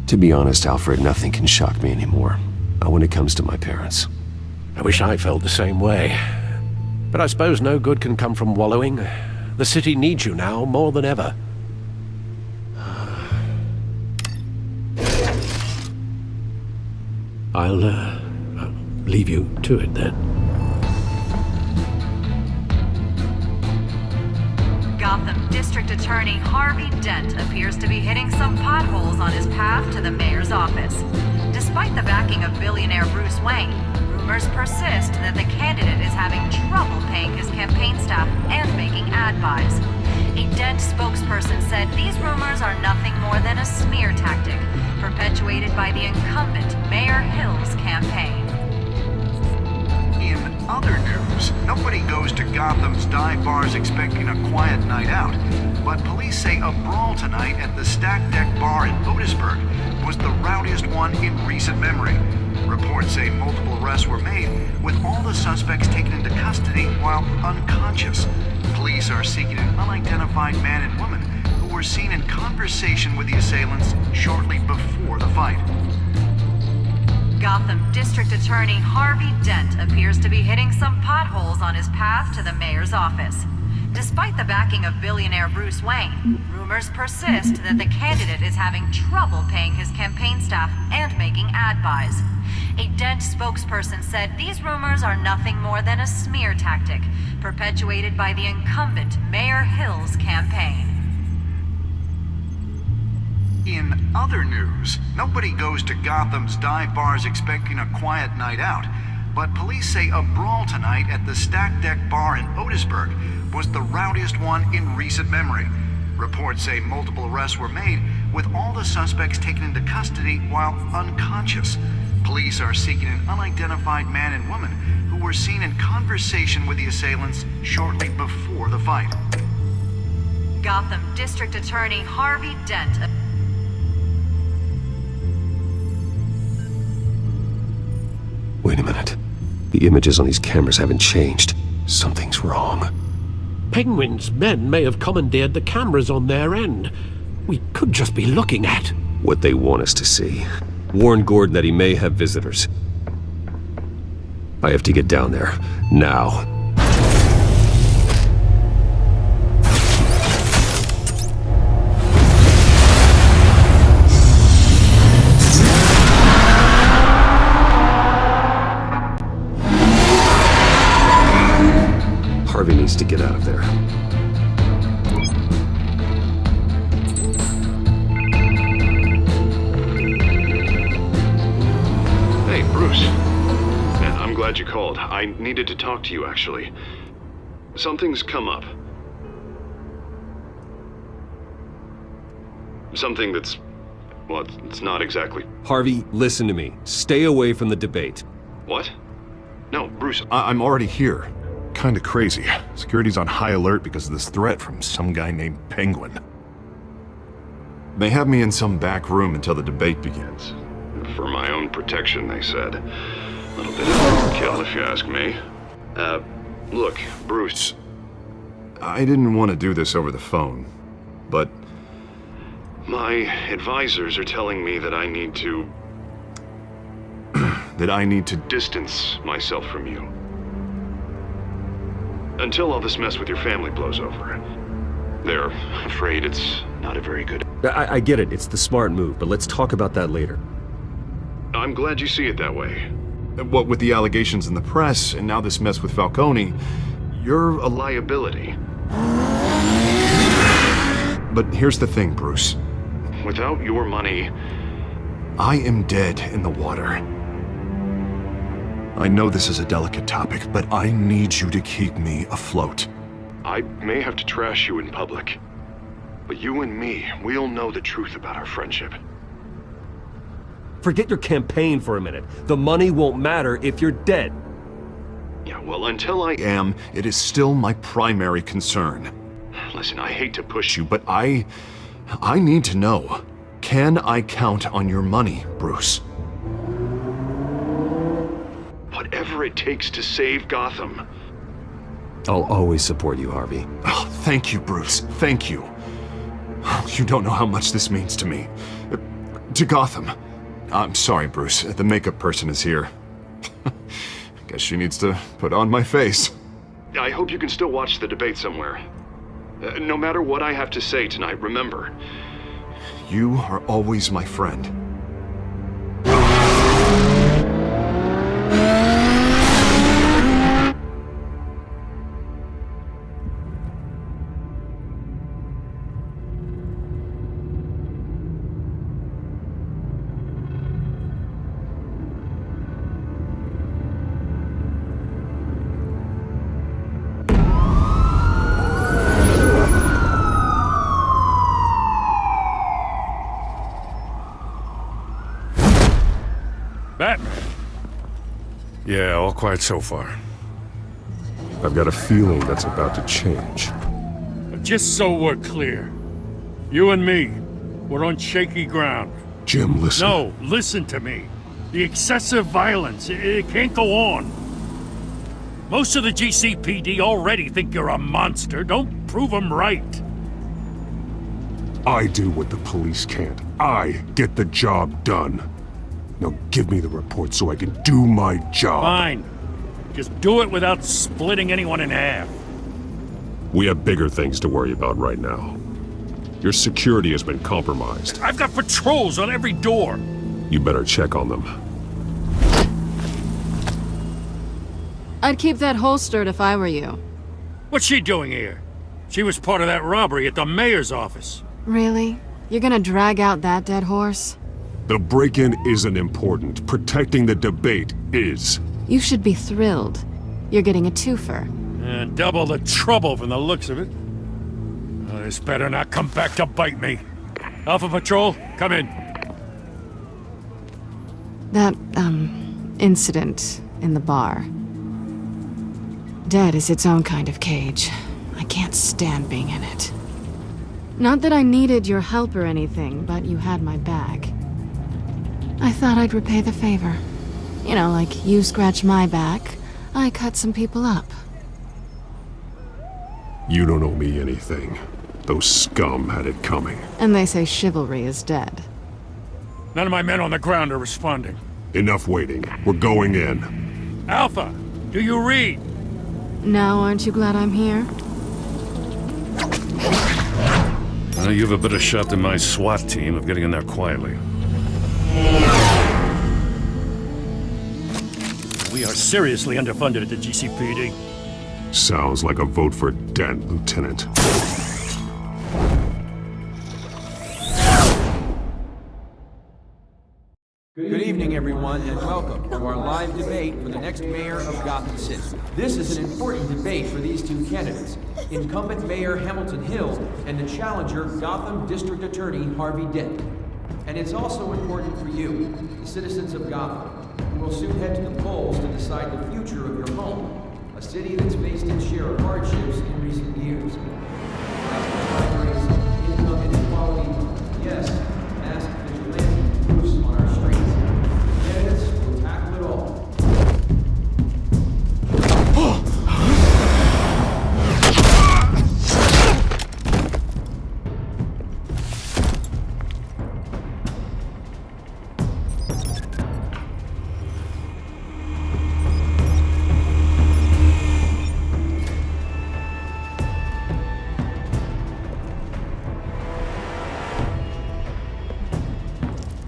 To be honest, Alfred, nothing can shock me anymore. Not when it comes to my parents. I wish I felt the same way. But I suppose no good can come from wallowing. The city needs you now more than ever. I'll leave you to it then. Gotham District Attorney Harvey Dent appears to be hitting some potholes on his path to the mayor's office. Despite the backing of billionaire Bruce Wayne, rumors persist that the candidate is having trouble paying his campaign staff and making ad buys. A Dent spokesperson said these rumors are nothing more than a smear tactic, perpetuated by the incumbent Mayor Hill's campaign. In other news, nobody goes to Gotham's dive bars expecting a quiet night out, but police say a brawl tonight at the Stack Deck Bar in Otisburg was the rowdiest one in recent memory. Reports say multiple arrests were made, with all the suspects taken into custody while unconscious. Police are seeking an unidentified man and woman who were seen in conversation with the assailants shortly before the fight. Gotham District Attorney Harvey Dent appears to be hitting some potholes on his path to the mayor's office. Despite the backing of billionaire Bruce Wayne, rumors persist that the candidate is having trouble paying his campaign staff and making ad buys. A Dent spokesperson said these rumors are nothing more than a smear tactic, perpetuated by the incumbent Mayor Hill's campaign. In other news, nobody goes to Gotham's dive bars expecting a quiet night out, but police say a brawl tonight at the Stack Deck Bar in Otisburg was the rowdiest one in recent memory. Reports say multiple arrests were made, with all the suspects taken into custody while unconscious. Police are seeking an unidentified man and woman who were seen in conversation with the assailants shortly before the fight. Gotham District Attorney Harvey Dent. Wait a minute. The images on these cameras haven't changed. Something's wrong. Penguin's men may have commandeered the cameras on their end. We could just be looking at what they want us to see. Warn Gordon that he may have visitors. I have to get down there. Now. Harvey needs to get out of there. Hey, Bruce. Man, I'm glad you called. I needed to talk to you, actually. Something's come up. Something that's... well, it's not exactly... Harvey, listen to me. Stay away from the debate. What? No, Bruce, I'm already here. Kinda crazy. Security's on high alert because of this threat from some guy named Penguin. They have me in some back room until the debate begins. For my own protection, they said. A little bit of overkill, if you ask me. Look, Bruce, I didn't want to do this over the phone, but my advisors are telling me that I need to... that I need to distance myself from you. Until all this mess with your family blows over. They're afraid it's not a very good... I get it. It's the smart move, but let's talk about that later. I'm glad you see it that way. What with the allegations in the press, and now this mess with Falcone, you're a liability. But here's the thing, Bruce. Without your money, I am dead in the water. I know this is a delicate topic, but I need you to keep me afloat. I may have to trash you in public, but you and me, we'll know the truth about our friendship. Forget your campaign for a minute. The money won't matter if you're dead. Yeah, well, until I am, it is still my primary concern. Listen, I hate to push you, but I need to know. Can I count on your money, Bruce? Whatever it takes to save Gotham. I'll always support you, Harvey. Oh, thank you, Bruce. Thank you. You don't know how much this means to me. To Gotham. I'm sorry, Bruce. The makeup person is here. Guess she needs to put on my face. I hope you can still watch the debate somewhere. No matter what I have to say tonight, remember, you are always my friend. Batman? Yeah, all quiet so far. I've got a feeling that's about to change. Just so we're clear, you and me, we're on shaky ground. Jim, listen. No, listen to me. The excessive violence, it can't go on. Most of the GCPD already think you're a monster. Don't prove them right. I do what the police can't. I get the job done. Now give me the report so I can do my job. Fine. Just do it without splitting anyone in half. We have bigger things to worry about right now. Your security has been compromised. I've got patrols on every door. You better check on them. I'd keep that holstered if I were you. What's she doing here? She was part of that robbery at the mayor's office. Really? You're gonna drag out that dead horse? The break-in isn't important. Protecting the debate is. You should be thrilled. You're getting a twofer. Double the trouble from the looks of it. This better not come back to bite me. Alpha Patrol, come in. That, incident in the bar. Dead is its own kind of cage. I can't stand being in it. Not that I needed your help or anything, but you had my back. I thought I'd repay the favor. You know, like you scratch my back, I cut some people up. You don't owe me anything. Those scum had it coming. And they say chivalry is dead. None of my men on the ground are responding. Enough waiting. We're going in. Alpha, do you read? Now aren't you glad I'm here? You have a better shot than my SWAT team of getting in there quietly. We are seriously underfunded at the GCPD. Sounds like a vote for Dent, Lieutenant. Good evening, everyone, and welcome to our live debate for the next mayor of Gotham City. This is an important debate for these two candidates, incumbent Mayor Hamilton Hill and the challenger Gotham District Attorney Harvey Dent. And it's also important for you, the citizens of Gotham, who will soon head to the polls to decide the future of your home, a city that's faced its share of hardships in recent years. Income inequality, yes, mass vigilante use on our streets. Candidates will tackle it all.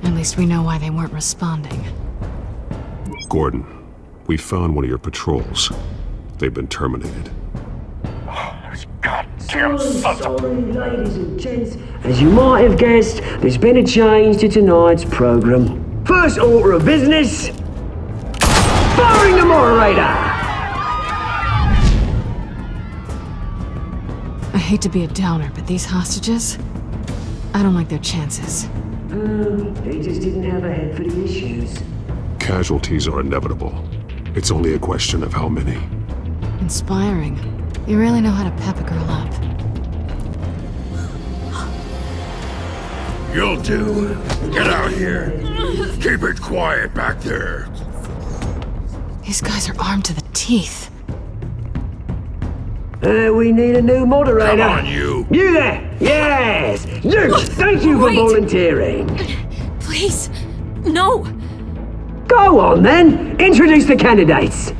At least we know why they weren't responding. Gordon, we found one of your patrols. They've been terminated. Goddamn sorry, ladies and gents. As you might have guessed, there's been a change to tonight's program. First order of business, firing the moderator! I hate to be a downer, but these hostages, I don't like their chances. He just didn't have a head for the issues. Casualties are inevitable. It's only a question of how many. Inspiring. You really know how to pep a girl up. You'll do. Get out here. Keep it quiet back there. These guys are armed to the teeth. We need a new moderator. Come on, you. You there! Yes! You! Thank you for volunteering. Please, no. Go on then. Introduce the candidates.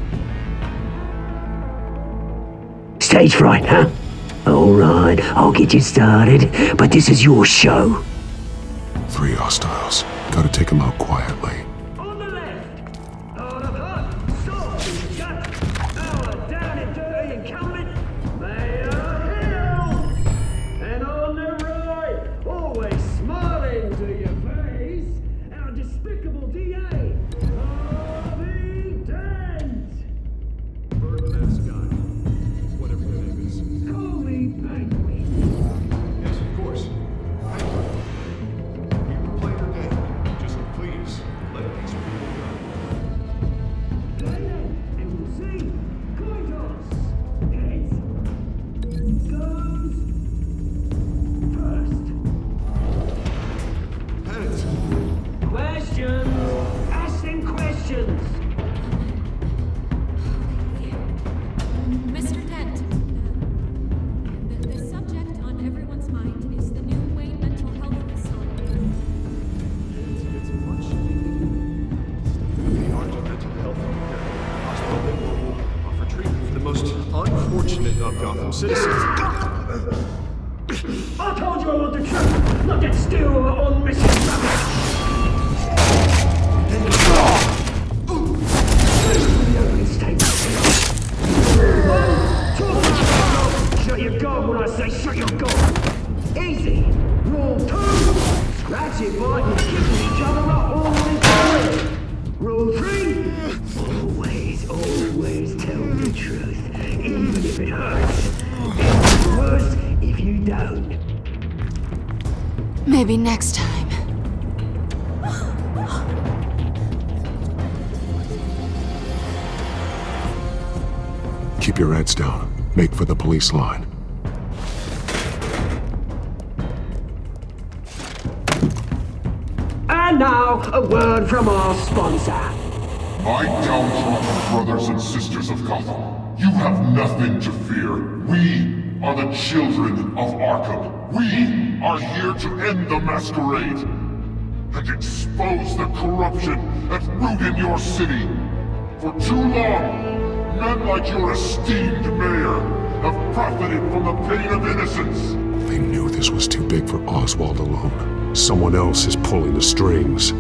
Stage fright, huh? All right, I'll get you started, but this is your show. 3 hostiles. Gotta take them out quietly. Mr. Dent, the subject on everyone's mind is the new Wayne Mental Health Facility. It's much the Arkham Mental Health Hospital will offer treatment for the most unfortunate of Gotham citizens. I told you I want the truth, not that stew on Mrs. Rabbit. Shut your gob when I say shut your gob. Easy. Rule 2. Scratching, biting, and kicking each other up always good. Rule 3. Always tell the truth, even if it hurts. It's worse if you don't. Maybe next time. Keep your heads down. Make for the police line. And now, a word from our sponsor. My downtrodden brothers and sisters of Gotham, you have nothing to fear. We are the children of Arkham. We are here to end the masquerade and expose the corruption at root in your city. For too long, men like your esteemed mayor have profited from the pain of innocence. They knew this was too big for Oswald alone. Someone else is pulling the strings.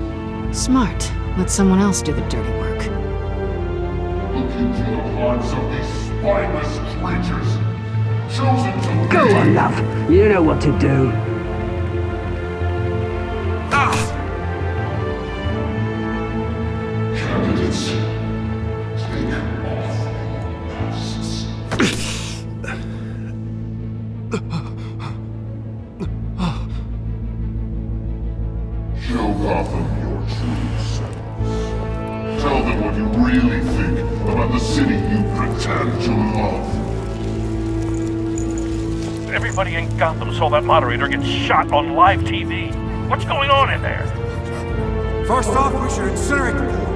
Smart. Let someone else do the dirty work. Look into the hearts of these spineless creatures, chosen to Go on, love. You know what to do. Candidates, take off masks. Show Gotham your true selves. Tell them what you really think about the city you pretend to love. Everybody in Gotham saw that moderator get shot on live TV. What's going on in there? First off, we should incinerate the pool.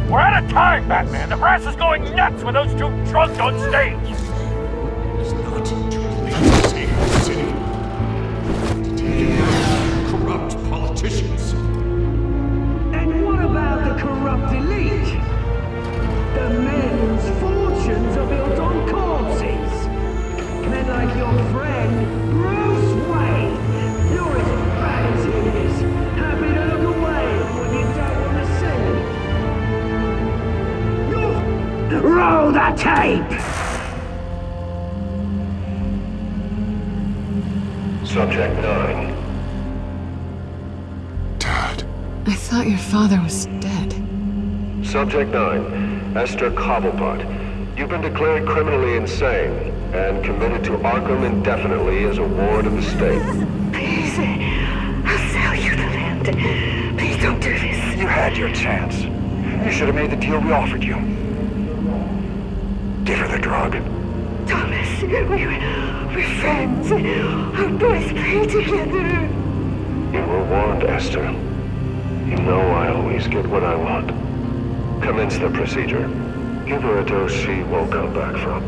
We're out of time, Batman. The brass is going nuts with those two drunks on stage. It's not to save the city. Corrupt politicians. And what about the corrupt elite? The men whose fortunes are built on corpses. Men like your friend, Bruce Wayne. You're as bad as he is. Happy to look away when you don't want to see. Roll tape! Subject 9. I thought your father was dead. Subject 9, Esther Cobblepot. You've been declared criminally insane and committed to Arkham indefinitely as a ward of the state. Please, I'll sell you the land. Please don't do this. You had your chance. You should have made the deal we offered you. Give her the drug. Thomas, we're friends. Our boys play together. You were warned, Esther. You know I always get what I want. Commence the procedure. Give her a dose she won't come back from.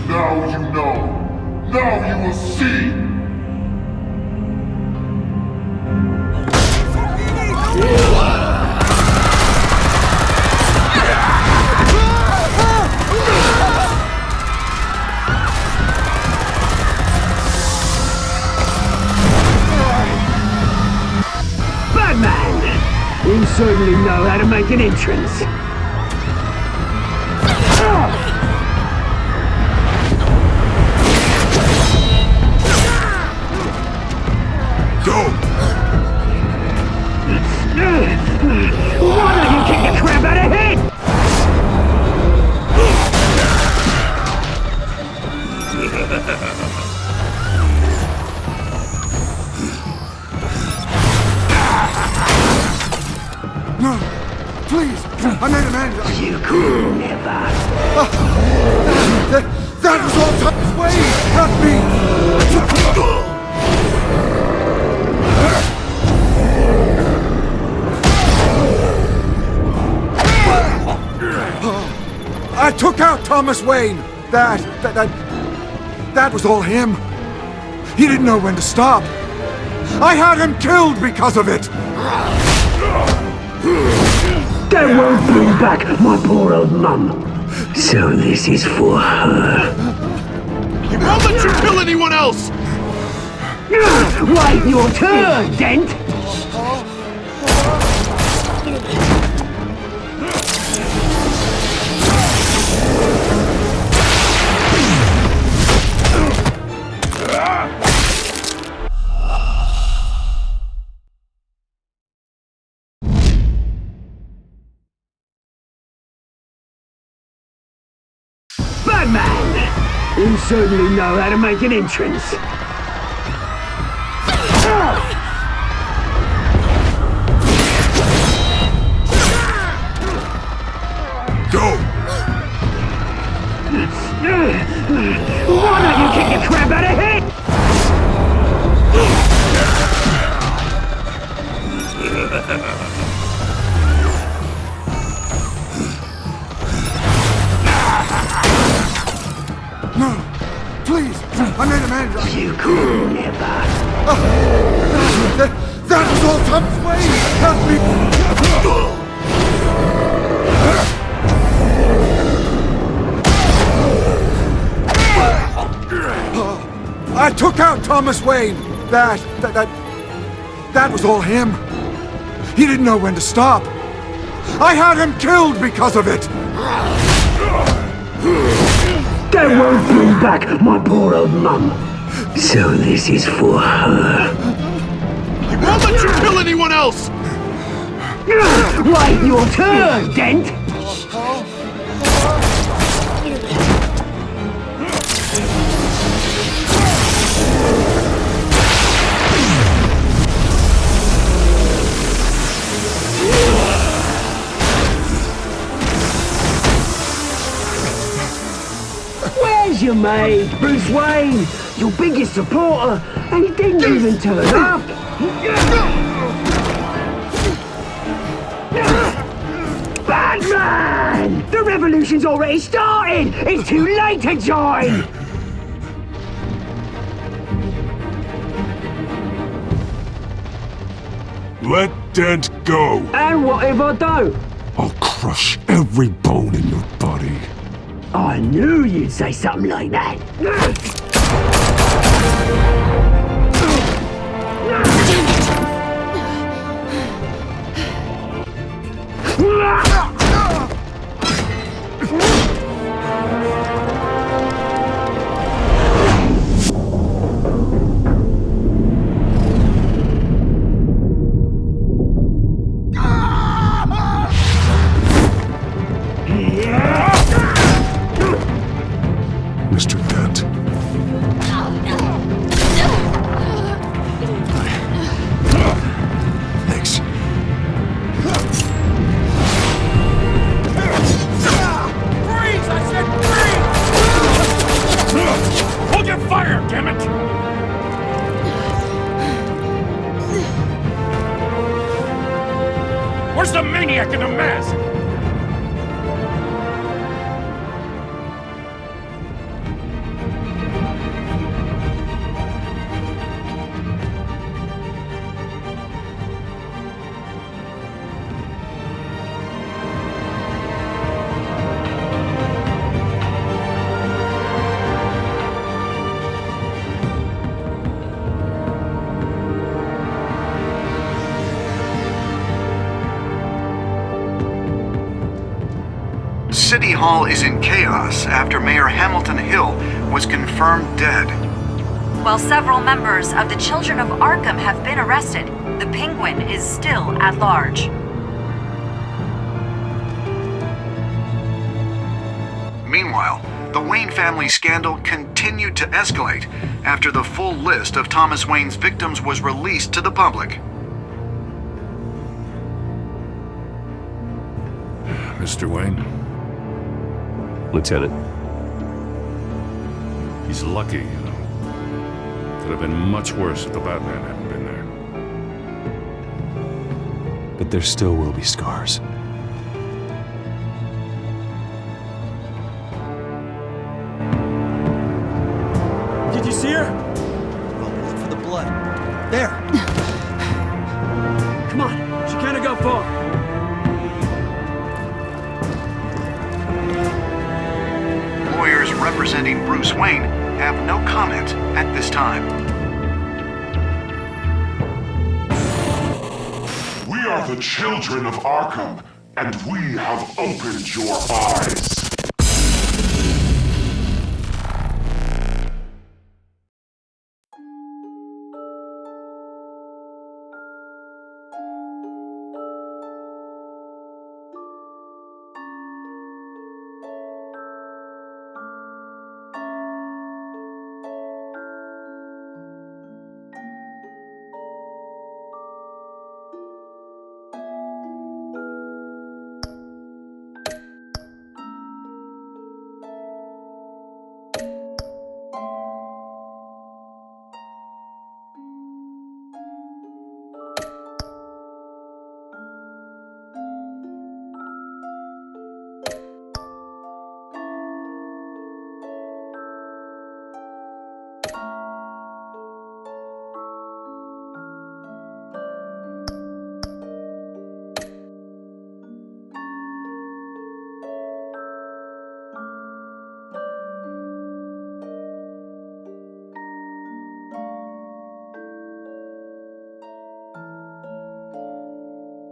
Now you know. Now you will see. Batman! You certainly know how to make an entrance. Go! Why don't you kick the crap out of head? No, please, I made an end. You could never. That was all Tom's way, not me. I took out Thomas Wayne. That was all him. He didn't know when to stop. I had him killed because of it. That won't bring back my poor old mum. So this is for her. He won't let you kill anyone else! Wait your turn, Dent! Batman! You certainly know how to make an entrance. Go! Why don't you kick the crap out of head? No, please, I made an end. You could never. That was all Tom's way, not me. I took out Thomas Wayne. That was all him. He didn't know when to stop. I had him killed because of it. That won't bring back my poor old mum. So this is for her. He won't let you kill anyone else! Wait your turn, Dent! Where's your mate, Bruce Wayne? Your biggest supporter, and he didn't even turn up. Batman! The revolution's already started! It's too late to join! Let Dent go! And what if I don't? I'll crush every bone in your body. I knew you'd say something like that. Mr. Dent. Thanks. Freeze! I said freeze! Hold your fire, damn it! Where's the maniac in the mask? City Hall is in chaos after Mayor Hamilton Hill was confirmed dead. While several members of the Children of Arkham have been arrested, the Penguin is still at large. Meanwhile, the Wayne family scandal continued to escalate after the full list of Thomas Wayne's victims was released to the public. Mr. Wayne? Lieutenant. He's lucky, you know. Could have been much worse if the Batman hadn't been there. But there still will be scars. Did you see her? Well, look for the blood. There! Come on, she can't go far. Lawyers representing Bruce Wayne have no comment at this time. We are the children of Arkham, and we have opened your eyes.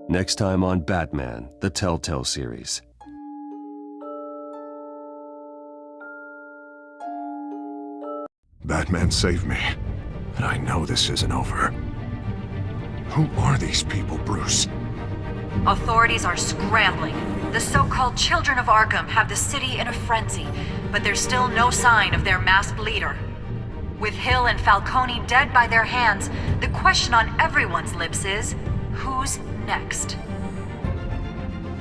Next time on Batman, the Telltale series. Batman saved me, but I know this isn't over. Who are these people, Bruce? Authorities are scrambling. The so-called Children of Arkham have the city in a frenzy, but there's still no sign of their masked leader. With Hill and Falcone dead by their hands, the question on everyone's lips is, who's next?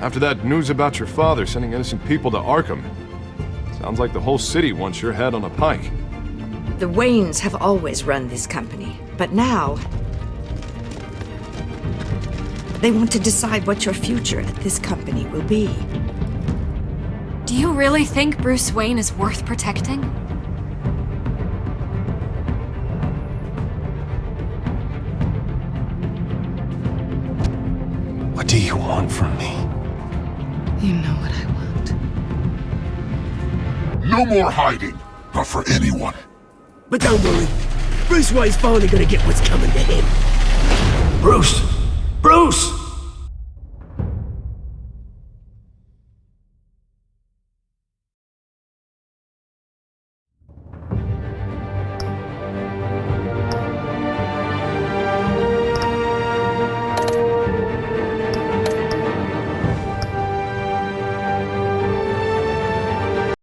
After that news about your father sending innocent people to Arkham, sounds like the whole city wants your head on a pike. The Waynes have always run this company, but now they want to decide what your future at this company will be. Do you really think Bruce Wayne is worth protecting? What do you want from me? You know what I want. No more hiding, not for anyone. But don't worry, Bruce Wayne's finally gonna get what's coming to him. Bruce! Bruce!